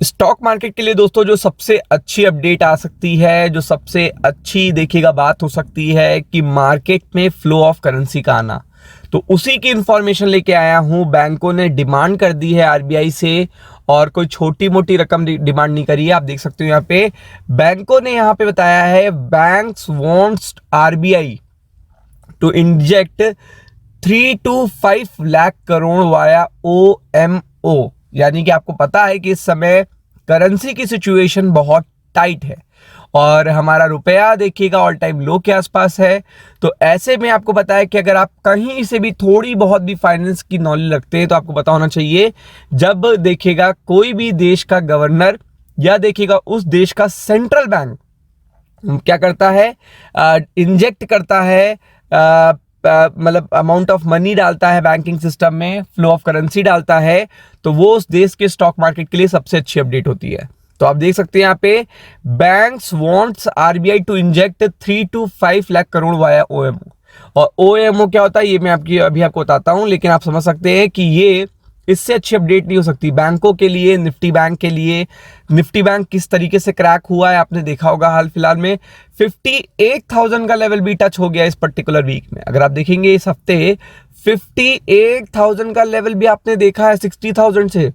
Stock market के लिए दोस्तों जो सबसे अच्छी अपडेट आ सकती है, जो सबसे अच्छी देखिएगा बात हो सकती है कि मार्केट में फ्लो ऑफ करेंसी का आना, तो उसी की इंफॉर्मेशन लेके आया हूं। बैंकों ने डिमांड कर दी है आरबीआई से, और कोई छोटी मोटी रकम डिमांड नहीं करी है। आप देख सकते हो यहाँ पे बैंकों ने यहाँ पे बताया है, banks wants RBI to inject 3 to 5 lakh crore via OMO। यानी कि आपको पता है कि इस समय करेंसी की सिचुएशन बहुत टाइट है और हमारा रुपया देखिएगा ऑल टाइम लो के आसपास है। तो ऐसे में आपको पता है कि अगर आप कहीं से भी थोड़ी बहुत भी फाइनेंस की नॉलेज रखते हैं तो आपको पता होना चाहिए, जब देखिएगा कोई भी देश का गवर्नर या देखिएगा उस देश का सेंट्रल बैंक क्या करता है, इंजेक्ट करता है, मतलब अमाउंट ऑफ मनी डालता है बैंकिंग सिस्टम में, फ्लो ऑफ करेंसी डालता है, तो वो उस देश के स्टॉक मार्केट के लिए सबसे अच्छी अपडेट होती है। तो आप देख सकते हैं यहाँ पे banks wants RBI to inject 3 to 5 lakh crore via OMO। और OMO क्या होता है ये मैं अभी आपको बताता हूं, लेकिन आप समझ सकते हैं कि ये इससे अच्छी अपडेट नहीं हो सकती बैंकों के लिए, निफ्टी बैंक के लिए। निफ्टी बैंक किस तरीके से क्रैक हुआ है आपने देखा होगा, हाल फिलहाल में 58,000 का लेवल भी टच हो गया इस पर्टिकुलर वीक में। अगर आप देखेंगे इस हफ्ते 58,000 का लेवल भी आपने देखा है, 60,000 से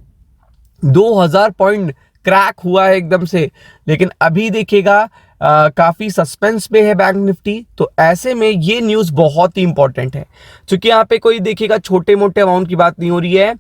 2,000 पॉइंट क्रैक हुआ है एकदम से। लेकिन अभी देखिएगा काफी सस्पेंस में है बैंक निफ्टी। तो ऐसे में ये न्यूज बहुत ही इंपॉर्टेंट है, क्योंकि यहाँ पे कोई देखिएगा छोटे मोटे अमाउंट की बात नहीं हो रही है,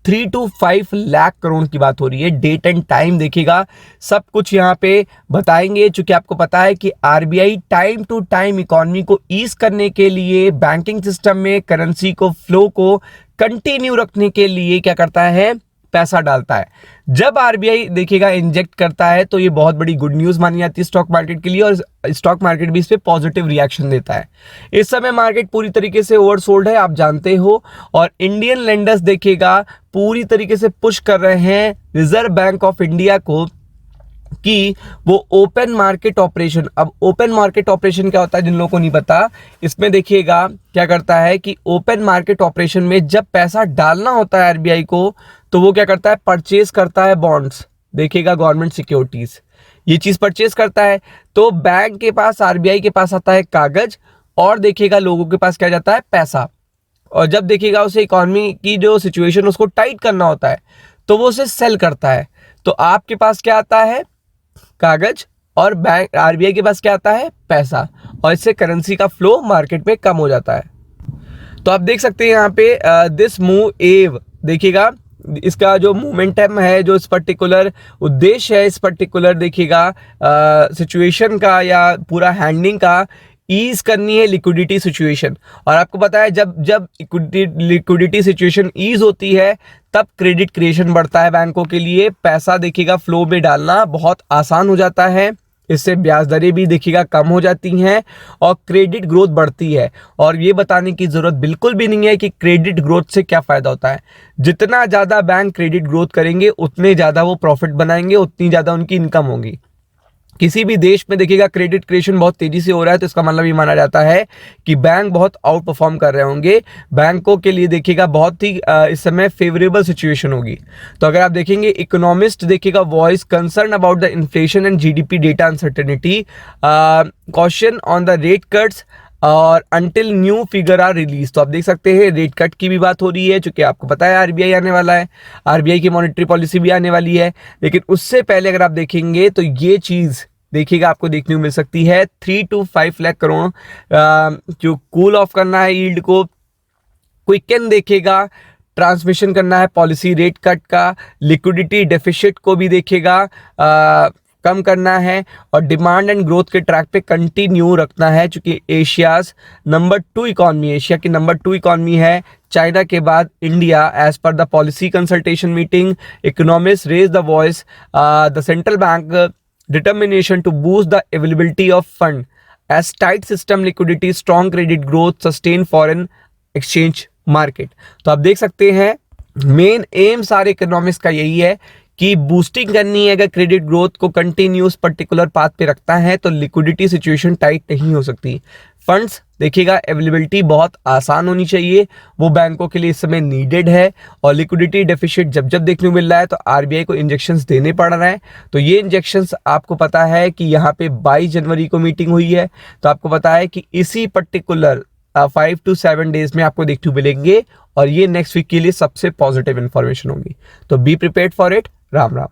3 to 5 लाख करोड़ की बात हो रही है। डेट एंड टाइम देखिएगा, सब कुछ यहाँ पे बताएंगे, क्योंकि आपको पता है कि RBI time to time economy को ईज करने के लिए, बैंकिंग सिस्टम में करेंसी को फ्लो को कंटिन्यू रखने के लिए क्या करता है, पैसा डालता है। जब आरबीआई देखिएगा इंजेक्ट करता है तो ये बहुत बड़ी गुड न्यूज मानी जाती है स्टॉक मार्केट के लिए, और स्टॉक मार्केट भी इस पे पॉजिटिव रिएक्शन देता है। इस समय मार्केट पूरी तरीके से ओवरसोल्ड है, आप जानते हो, और इंडियन लेंडर्स देखिएगा पूरी तरीके से पुश कर रहे हैं रिजर्व बैंक ऑफ इंडिया को कि वो ओपन मार्केट ऑपरेशन। अब ओपन मार्केट ऑपरेशन क्या होता है जिन लोगों को नहीं पता, इसमें देखिएगा क्या करता है कि ओपन मार्केट ऑपरेशन में जब पैसा डालना होता है आरबीआई को, तो वो क्या करता है, परचेज करता है बॉन्ड्स, देखिएगा गवर्नमेंट सिक्योरिटीज, ये चीज परचेज करता है। तो बैंक के पास, आरबीआई के पास आता है कागज, और देखिएगा लोगों के पास क्या जाता है, पैसा। और जब देखिएगा उसे इकोनॉमी की जो सिचुएशन उसको टाइट करना होता है तो वो उसे सेल करता है। तो आपके पास क्या आता है, कागज, और बैंक आरबीआई के पास क्या आता है, पैसा, और इससे करेंसी का फ्लो मार्केट में कम हो जाता है। तो आप देख सकते हैं यहाँ पे दिस मूव एव, देखिएगा इसका जो मोमेंटम है, जो इस पर्टिकुलर उद्देश्य है, इस पर्टिकुलर देखिएगा सिचुएशन का या पूरा हैंडलिंग का, ईज करनी है लिक्विडिटी सिचुएशन। और आपको पता है जब जब लिक्विडिटी सिचुएशन ईज होती है तब क्रेडिट क्रिएशन बढ़ता है बैंकों के लिए, पैसा देखिएगा फ्लो में डालना बहुत आसान हो जाता है, इससे ब्याज दरें भी देखिएगा कम हो जाती हैं और क्रेडिट ग्रोथ बढ़ती है। और ये बताने की जरूरत बिल्कुल भी नहीं है कि क्रेडिट ग्रोथ से क्या फायदा होता है। जितना ज्यादा बैंक क्रेडिट ग्रोथ करेंगे उतने ज्यादा वो प्रॉफिट बनाएंगे, उतनी ज्यादा उनकी इनकम होगी। किसी भी देश में देखिएगा क्रेडिट क्रिएशन बहुत तेजी से हो रहा है, तो इसका मतलब ये माना जाता है कि बैंक बहुत आउट परफॉर्म कर रहे होंगे। बैंकों के लिए देखिएगा बहुत ही इस समय फेवरेबल सिचुएशन होगी। तो अगर आप देखेंगे इकोनॉमिस्ट देखिएगा voice concern about the inflation and GDP data uncertainty, question on the rate cuts और until new figure are release. तो आप देख सकते हैं रेट कट की भी बात हो रही है, क्योंकि आपको पता है आरबीआई आने वाला है, आरबीआई की मॉनेटरी पॉलिसी भी आने वाली है। लेकिन उससे पहले अगर आप देखेंगे तो ये चीज देखिएगा आपको देखने को मिल सकती है, 3 to 5 लाख करोड़ जो कूल ऑफ करना है यील्ड को, क्विकन देखिएगा ट्रांसमिशन करना है पॉलिसी रेट कट का, लिक्विडिटी डेफिसिट को भी देखिएगा कम करना है, और डिमांड एंड ग्रोथ के ट्रैक पे कंटिन्यू रखना है, क्योंकि एशियाज नंबर 2 इकॉनमी, एशिया की नंबर 2 इकॉनमी है चाइना के बाद India, as per the policy consultation meeting. Economists raise the voice the central bank determination to boost the availability of fund as tight system liquidity, strong credit growth, sustain foreign exchange market। तो आप देख सकते हैं main M सारे economics का यही है कि बूस्टिंग करनी है, अगर क्रेडिट ग्रोथ को कंटिन्यूस पर्टिकुलर पाथ पे रखता है तो लिक्विडिटी सिचुएशन टाइट नहीं हो सकती। फंड्स देखिएगा अवेलेबिलिटी बहुत आसान होनी चाहिए, वो बैंकों के लिए इस समय नीडेड है। और लिक्विडिटी डेफिसिट जब जब देखने को मिल रहा है तो आरबीआई को इंजेक्शंस देने पड़ रहे हैं। तो ये इंजेक्शंस आपको पता है कि यहाँ पे 22 जनवरी को मीटिंग हुई है, तो आपको पता है कि इसी पर्टिकुलर 5 to 7 डेज में आपको देखने को मिलेंगे और ये नेक्स्ट वीक के लिए सबसे पॉजिटिव इंफॉर्मेशन होगी। तो be prepared for it. Ram Ram.